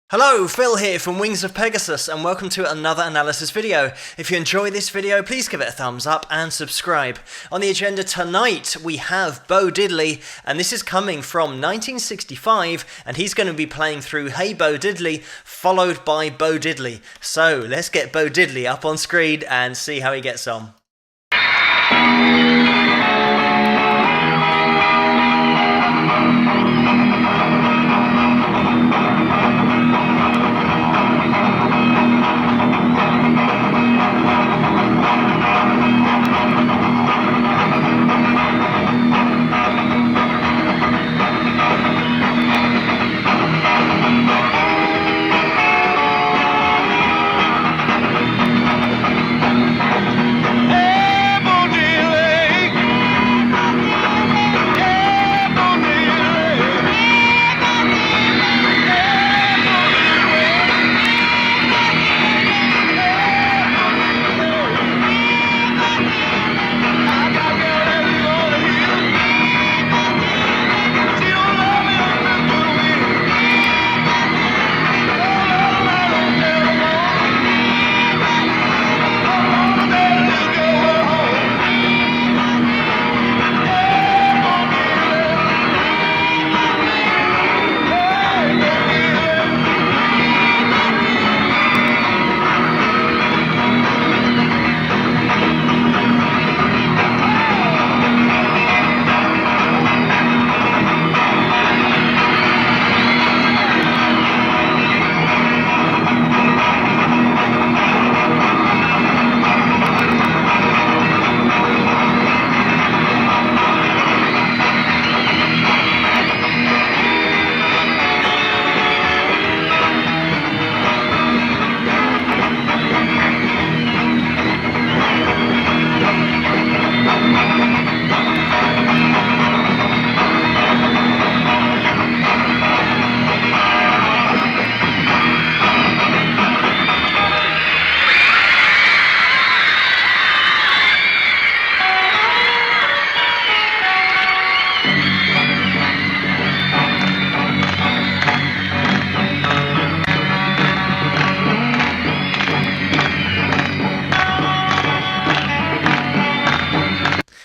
Hello, Phil here from Wings of Pegasus and welcome to another analysis video. If you enjoy this video, please give it a thumbs up and subscribe. On the agenda tonight, we have Bo Diddley, and this is coming from 1965, and he's going to be playing through Hey Bo Diddley, followed by Bo Diddley. So let's get Bo Diddley up on screen and see how he gets on.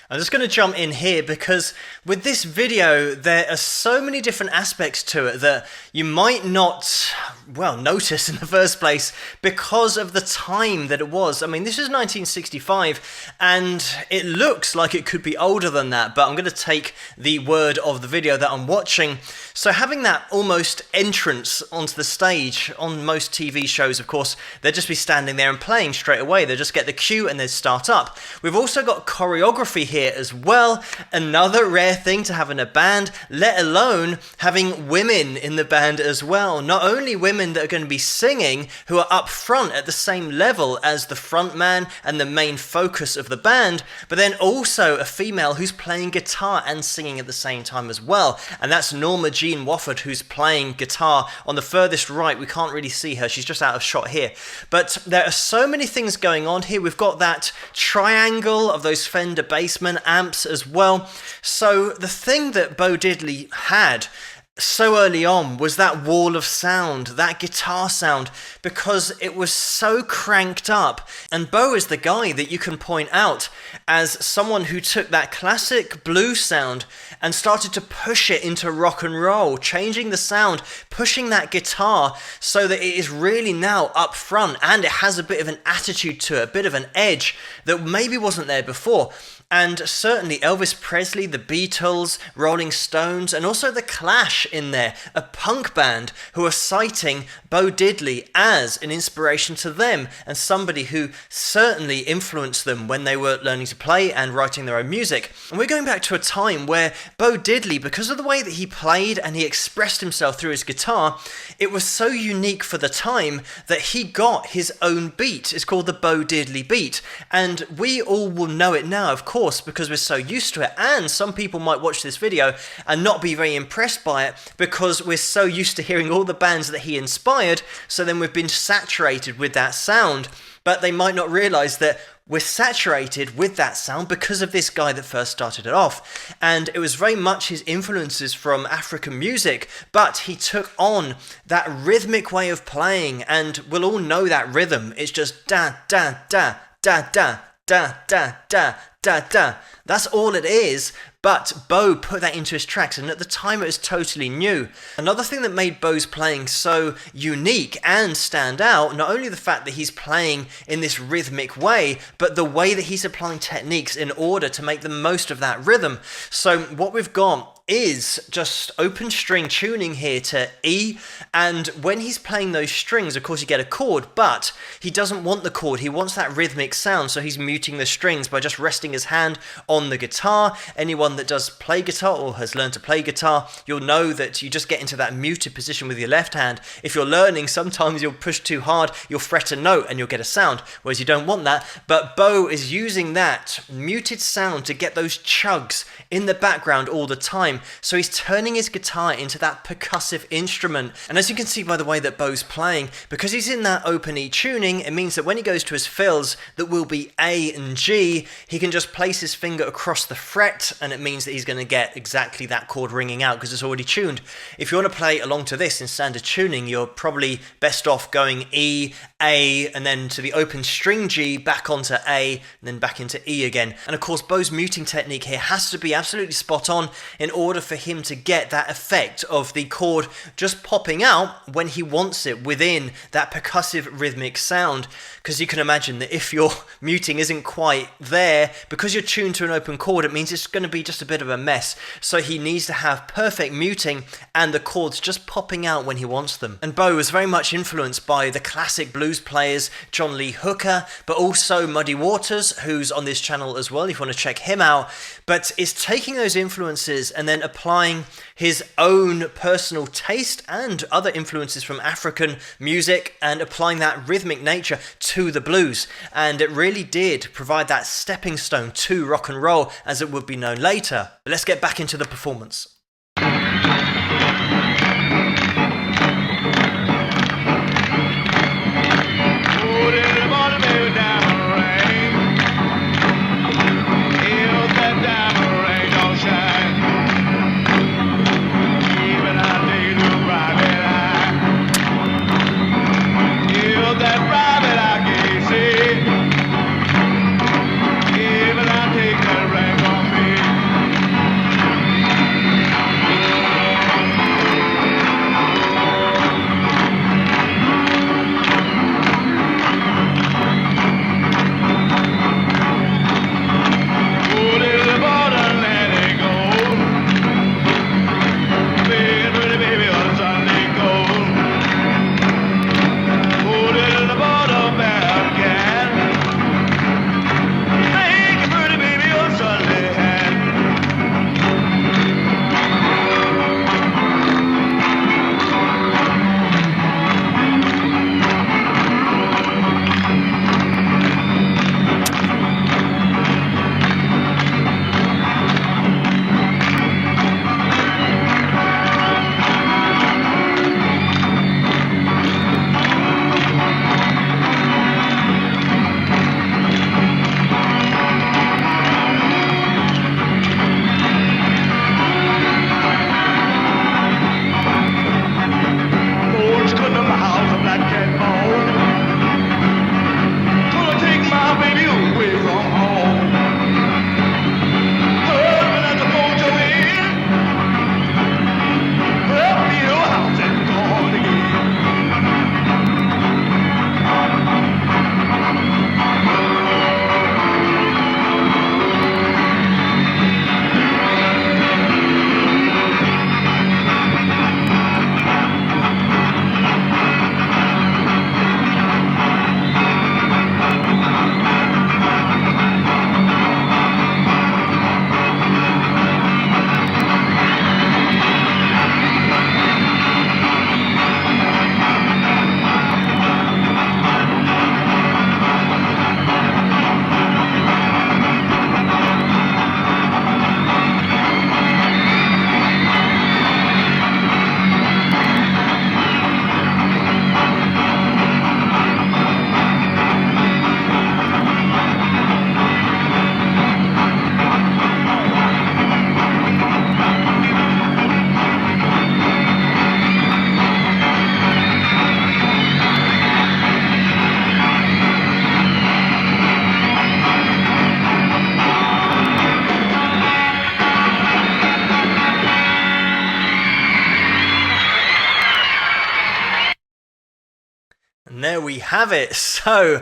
I'm just going to jump in here because with this video there are so many different aspects to it that you might not, well, notice in the first place because of the time that it was. I mean, this is 1965 and it looks like it could be older than that, but I'm going to take the word of the video that I'm watching. So having that almost entrance onto the stage on most TV shows, of course, they'd just be standing there and playing straight away. They'll just get the cue and they'd start up. We've also got choreography here as well, another rare thing to have in a band, let alone having women in the band as well. Not only women that are going to be singing, who are up front at the same level as the front man and the main focus of the band, but then also a female who's playing guitar and singing at the same time as well, and that's Norma Jean Wofford, who's playing guitar on the furthest right. We can't really see her, she's just out of shot here, but there are so many things going on here. We've got that triangle of those Fender Bassman amps as well. So the thing that Bo Diddley had so early on was that wall of sound, that guitar sound, because it was so cranked up. And Bo is the guy that you can point out as someone who took that classic blues sound and started to push it into rock and roll, changing the sound, pushing that guitar so that it is really now up front and it has a bit of an attitude to it, a bit of an edge that maybe wasn't there before. And certainly Elvis Presley, the Beatles, Rolling Stones, and also the Clash in there, a punk band who are citing Bo Diddley as an inspiration to them and somebody who certainly influenced them when they were learning to play and writing their own music. And we're going back to a time where Bo Diddley, because of the way that he played and he expressed himself through his guitar, it was so unique for the time that he got his own beat. It's called the Bo Diddley beat, and we all will know it now, of course, because we're so used to it. And some people might watch this video and not be very impressed by it because we're so used to hearing all the bands that he inspired, so then we've been saturated with that sound. But they might not realize that we're saturated with that sound because of this guy that first started it off. And it was very much his influences from African music, but he took on that rhythmic way of playing, and we'll all know that rhythm. It's just da da da da da da da da da da. That's all it is. But Bo put that into his tracks, and at the time it was totally new. Another thing that made Bo's playing so unique and stand out, not only the fact that he's playing in this rhythmic way, but the way that he's applying techniques in order to make the most of that rhythm. So what we've got is just open string tuning here to E, and when he's playing those strings, of course you get a chord, but he doesn't want the chord, he wants that rhythmic sound, so he's muting the strings by just resting his hand on the guitar. Anyone that does play guitar or has learned to play guitar, you'll know that you just get into that muted position with your left hand. If you're learning, sometimes you'll push too hard, you'll fret a note and you'll get a sound, whereas you don't want that. But Bo is using that muted sound to get those chugs in the background all the time. So he's turning his guitar into that percussive instrument. And as you can see by the way that Bo's playing, because he's in that open E tuning, it means that when he goes to his fills that will be A and G, he can just place his finger across the fret, and it means that he's going to get exactly that chord ringing out because it's already tuned. If you want to play along to this in standard tuning, you're probably best off going E, A, and then to the open string G, back onto A, and then back into E again. And of course Bo's muting technique here has to be absolutely spot on in order for him to get that effect of the chord just popping out when he wants it within that percussive rhythmic sound. Because you can imagine that if your muting isn't quite there, because you're tuned to an open chord, it means it's going to be just a bit of a mess. So he needs to have perfect muting and the chords just popping out when he wants them. And Bo was very much influenced by the classic blues players, John Lee Hooker, but also Muddy Waters, who's on this channel as well if you want to check him out. But it's taking those influences and then applying his own personal taste and other influences from African music and applying that rhythmic nature to the blues. And it really did provide that stepping stone to rock and roll, as it would be known later. But let's get back into the performance. And there we have it. So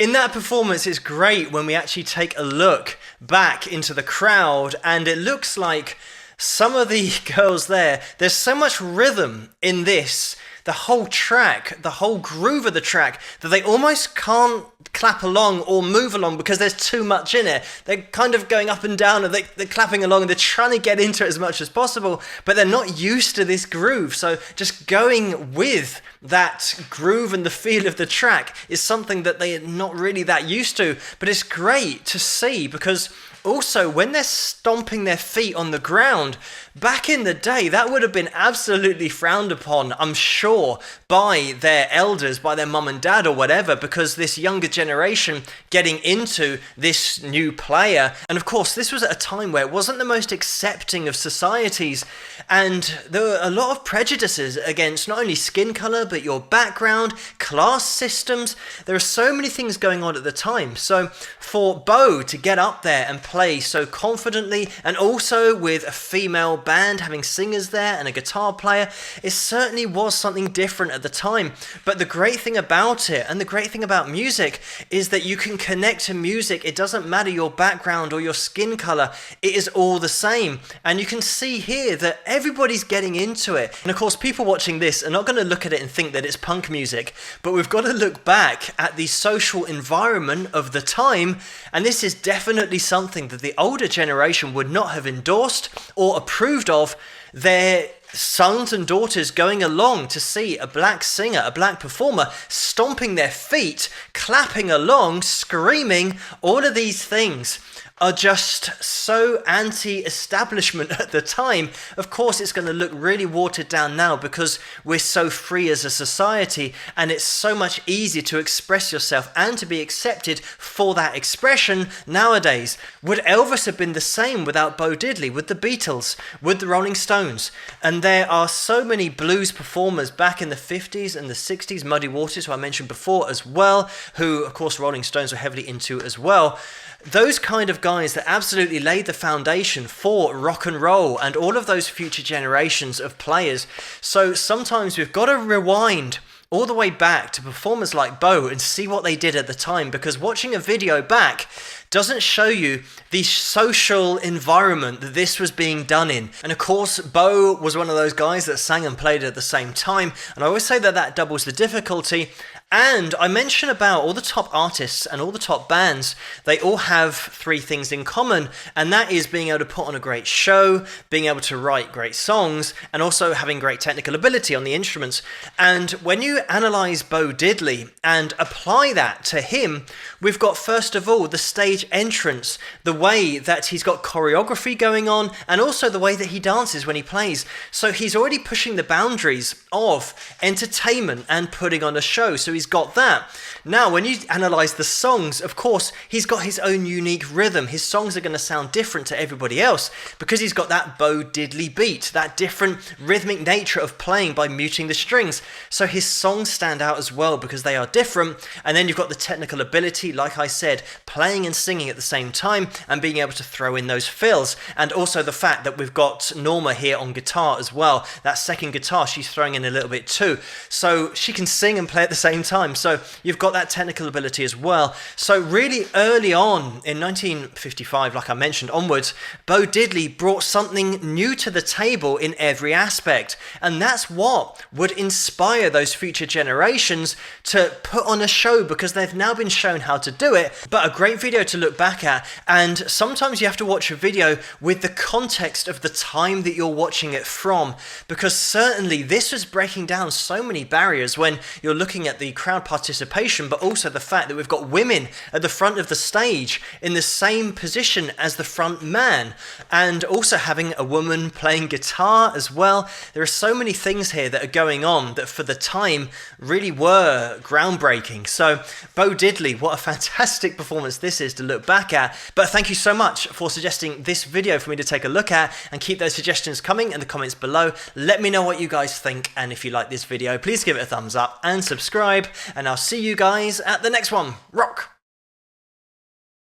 in that performance, it's great when we actually take a look back into the crowd, and it looks like some of the girls there's so much rhythm in this, the whole track, the whole groove of the track, that they almost can't clap along or move along because there's too much in it. They're kind of going up and down, and they're clapping along, and they're trying to get into it as much as possible, but they're not used to this groove. So just going with that groove and the feel of the track is something that they're not really that used to. But it's great to see, because also when they're stomping their feet on the ground, back in the day, that would have been absolutely frowned upon, I'm sure, by their elders, by their mum and dad or whatever, because this younger generation getting into this new player. And of course, this was at a time where it wasn't the most accepting of societies, and there were a lot of prejudices against not only skin color, but your background, class systems. There are so many things going on at the time. So for Bo to get up there and play so confidently, and also with a female band having singers there and a guitar player, it certainly was something different at the time. But the great thing about it, and the great thing about music, is that you can connect to music. It doesn't matter your background or your skin color, it is all the same. And you can see here that everybody's getting into it. And of course, people watching this are not going to look at it and think that it's punk music, but we've got to look back at the social environment of the time, and this is definitely something that the older generation would not have endorsed or approved of their sons and daughters going along to see a black singer, a black performer, stomping their feet, clapping along, screaming. All of these things are just so anti-establishment at the time. Of course, it's going to look really watered down now because we're so free as a society, and it's so much easier to express yourself and to be accepted for that expression nowadays. Would Elvis have been the same without Bo Diddley, with the Beatles, with the Rolling Stones? And there are so many blues performers back in the 50s and the 60s, Muddy Waters, who I mentioned before as well, who of course Rolling Stones were heavily into as well. Those kind of guys that absolutely laid the foundation for rock and roll and all of those future generations of players. So sometimes we've got to rewind all the way back to performers like Bo and see what they did at the time, because watching a video back doesn't show you the social environment that this was being done in. And of course, Bo was one of those guys that sang and played at the same time, and I always say that that doubles the difficulty. And I mention about all the top artists and all the top bands, they all have three things in common, and that is being able to put on a great show, being able to write great songs, and also having great technical ability on the instruments. And when you analyze Bo Diddley and apply that to him, we've got first of all the stage entrance, the way that he's got choreography going on, and also the way that he dances when he plays. So he's already pushing the boundaries of entertainment and putting on a show. So he's got that. Now, when you analyze the songs, of course, he's got his own unique rhythm. His songs are going to sound different to everybody else because he's got that Bo Diddley beat, that different rhythmic nature of playing by muting the strings. So his songs stand out as well because they are different. And then you've got the technical ability, like I said, playing and singing at the same time and being able to throw in those fills. And also the fact that we've got Norma here on guitar as well. That second guitar, she's throwing in a little bit too. So she can sing and play at the same time. So you've got that technical ability as well. So really early on in 1955, like I mentioned, onwards, Bo Diddley brought something new to the table in every aspect. And that's what would inspire those future generations to put on a show, because they've now been shown how to do it. But a great video to look back at. And sometimes you have to watch a video with the context of the time that you're watching it from, because certainly this was breaking down so many barriers when you're looking at the crowd participation, but also the fact that we've got women at the front of the stage in the same position as the front man, and also having a woman playing guitar as well. There are so many things here that are going on that for the time really were groundbreaking. So Bo Diddley, what a fantastic performance this is to look back at. But thank you so much for suggesting this video for me to take a look at, and keep those suggestions coming in the comments below. Let me know what you guys think, and if you like this video, please give it a thumbs up and subscribe, and I'll see you guys at the next one. Rock!